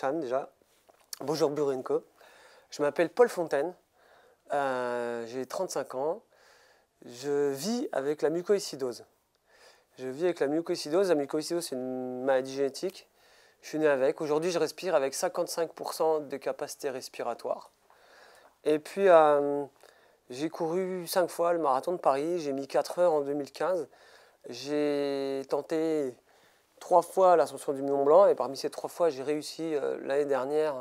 Cham déjà. Bonjour Burenko. Je m'appelle Paul Fontaine. J'ai 35 ans. Je vis avec la mucoïcidose. Je vis avec la mucoïcidose. La mucoïcidose, c'est une maladie génétique. Je suis né avec. Aujourd'hui, je respire avec 55% de capacité respiratoire. Et puis, j'ai couru 5 fois le marathon de Paris. J'ai mis 4 heures en 2015. J'ai tenté 3 fois l'ascension du Mont Blanc. Et parmi ces 3 fois, j'ai réussi l'année dernière.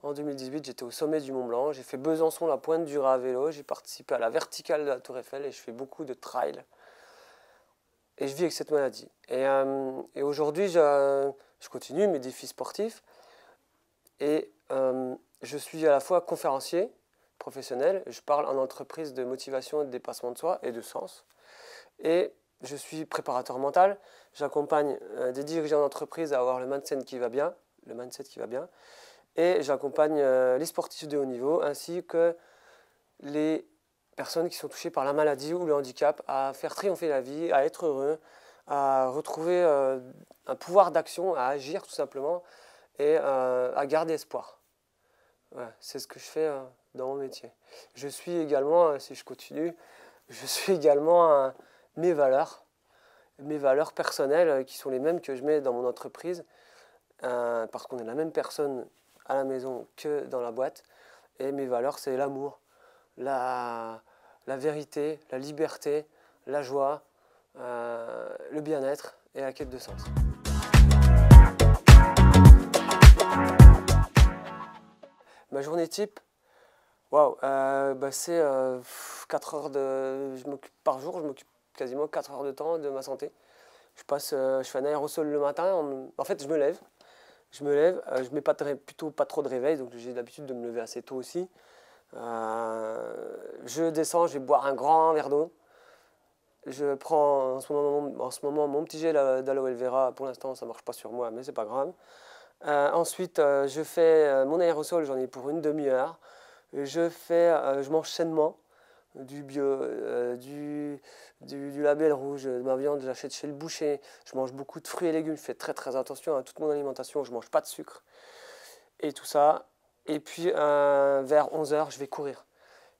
En 2018, j'étais au sommet du Mont Blanc. J'ai fait Besançon, la Pointe du Raz à vélo. J'ai participé à la verticale de la Tour Eiffel et je fais beaucoup de trail. Et je vis avec cette maladie. Et aujourd'hui, je continue mes défis sportifs. Et je suis à la fois conférencier professionnel. Je parle en entreprise de motivation et de dépassement de soi et de sens. Et je suis préparateur mental. J'accompagne des dirigeants d'entreprise à avoir le mindset qui va bien. Et j'accompagne les sportifs de haut niveau ainsi que les personnes qui sont touchées par la maladie ou le handicap à faire triompher la vie, à être heureux, à retrouver un pouvoir d'action, à agir tout simplement et à garder espoir. Voilà, c'est ce que je fais dans mon métier. Je suis également, si je continue, je suis également mes valeurs personnelles qui sont les mêmes que je mets dans mon entreprise parce qu'on est la même personne à la maison que dans la boîte. Et mes valeurs, c'est l'amour, la vérité, la liberté, la joie, le bien-être et la quête de sens. Ma journée type, waouh, c'est 4 heures par jour, je m'occupe quasiment 4 heures de temps de ma santé. Je fais un aérosol le matin, en fait je me lève, je mets plutôt pas trop de réveil, donc j'ai l'habitude de me lever assez tôt aussi. Je descends, je vais boire un grand verre d'eau. Je prends en ce moment mon petit gel d'aloe vera. Pour l'instant, ça ne marche pas sur moi, mais c'est pas grave. Ensuite, je fais mon aérosol, j'en ai pour une demi-heure. Je mange sainement du bio, du label rouge, de ma viande, j'achète chez le boucher. Je mange beaucoup de fruits et légumes, je fais très très attention à toute mon alimentation, je ne mange pas de sucre et tout ça. Et puis vers 11 h, je vais courir.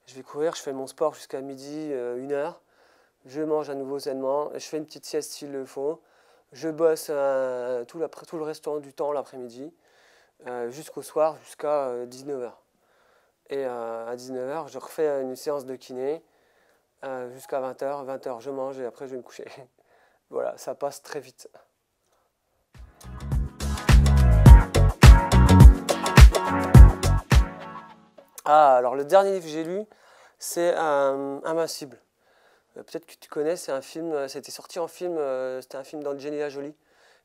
Je fais mon sport jusqu'à midi, 1 heure. Je mange à nouveau sainement, je fais une petite sieste s'il le faut. Je bosse tout le restant du temps l'après-midi, jusqu'au soir, jusqu'à 19 h. Et à 19 h, je refais une séance de kiné jusqu'à 20 h. 20 h, je mange et après je vais me coucher. Voilà, ça passe très vite. Alors le dernier livre que j'ai lu, c'est Invincible. Peut-être que tu connais, c'est un film, c'était sorti en film, c'était un film d'Angelina Jolie,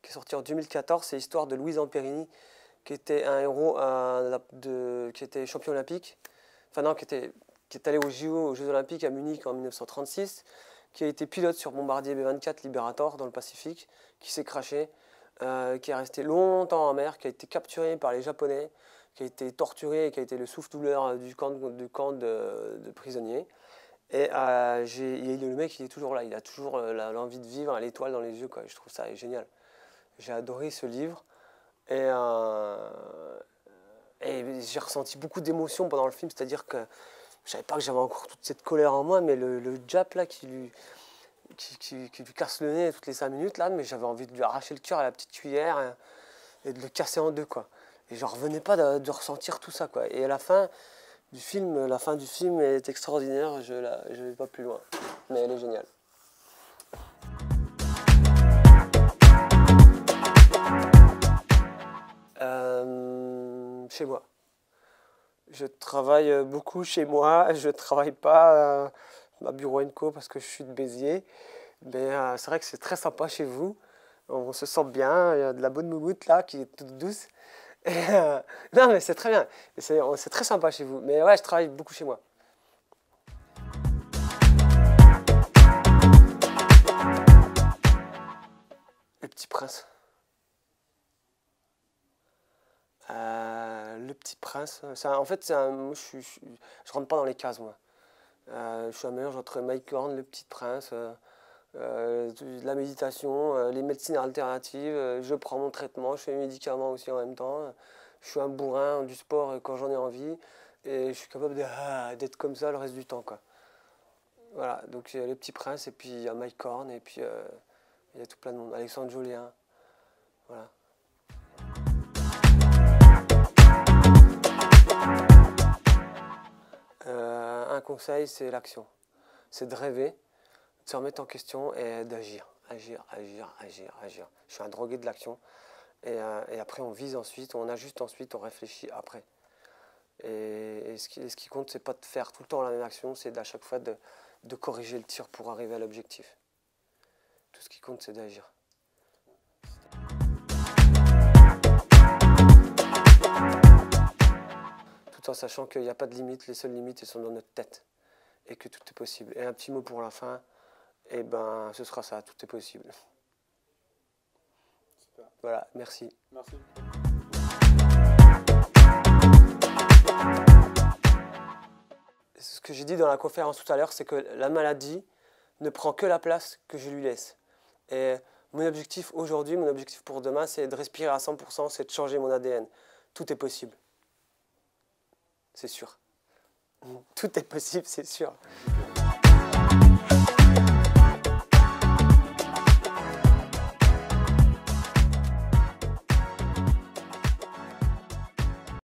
qui est sorti en 2014. C'est l'histoire de Louise Amperini, qui était un héros qui était champion olympique, enfin non, qui est allé aux Jeux Olympiques à Munich en 1936, qui a été pilote sur bombardier B-24 Liberator dans le Pacifique, qui s'est crashé, qui est resté longtemps en mer, qui a été capturé par les Japonais, qui a été torturé et qui a été le souffle-douleur du camp de prisonniers. Et le mec, il est toujours là, il a toujours l'envie de vivre, l'étoile dans les yeux, quoi. Je trouve ça génial. J'ai adoré ce livre et j'ai ressenti beaucoup d'émotions pendant le film, c'est-à-dire que je ne savais pas que j'avais encore toute cette colère en moi, mais le Jap là qui lui casse le nez toutes les 5 minutes, là, mais j'avais envie de lui arracher le cœur à la petite cuillère et de le casser en deux, quoi. Et je ne revenais pas de ressentir tout ça, quoi. Et à la fin du film est extraordinaire, je ne vais pas plus loin, mais elle est géniale. Chez moi. Je travaille beaucoup chez moi, je ne travaille pas à Bureau & Co parce que je suis de Béziers, mais c'est vrai que c'est très sympa chez vous, on se sent bien, il y a de la bonne moumoute là qui est toute douce. Et, non mais c'est très bien, c'est très sympa chez vous, mais ouais, je travaille beaucoup chez moi. Le Petit Prince. Le Petit Prince, en fait, je rentre pas dans les cases, moi. Je suis un mélange entre Mike Horn, Le Petit Prince, la méditation, les médecines alternatives, je prends mon traitement, je fais mes médicaments aussi en même temps. je suis un bourrin du sport quand j'en ai envie, et je suis capable d'être comme ça le reste du temps, quoi. Voilà, donc il y a les Petits Princes, et puis il y a Mike Horn, et puis il y a tout plein de monde. Alexandre Jolien, voilà. Un conseil, c'est l'action. C'est de rêver, de se remettre en question et d'agir. Agir, agir, agir, agir. Je suis un drogué de l'action. Et après, on vise ensuite, on ajuste ensuite, on réfléchit après. Et ce qui compte, c'est pas de faire tout le temps la même action, c'est à chaque fois de corriger le tir pour arriver à l'objectif. Tout ce qui compte, c'est d'agir. Tout en sachant qu'il n'y a pas de limite, les seules limites, elles sont dans notre tête. Et que tout est possible. Et un petit mot pour la fin, et ben ce sera ça, tout est possible. Super. Voilà, merci. Merci. Ce que j'ai dit dans la conférence tout à l'heure, c'est que la maladie ne prend que la place que je lui laisse. Et mon objectif aujourd'hui, mon objectif pour demain, c'est de respirer à 100%, c'est de changer mon ADN. Tout est possible. C'est sûr. Tout est possible, c'est sûr.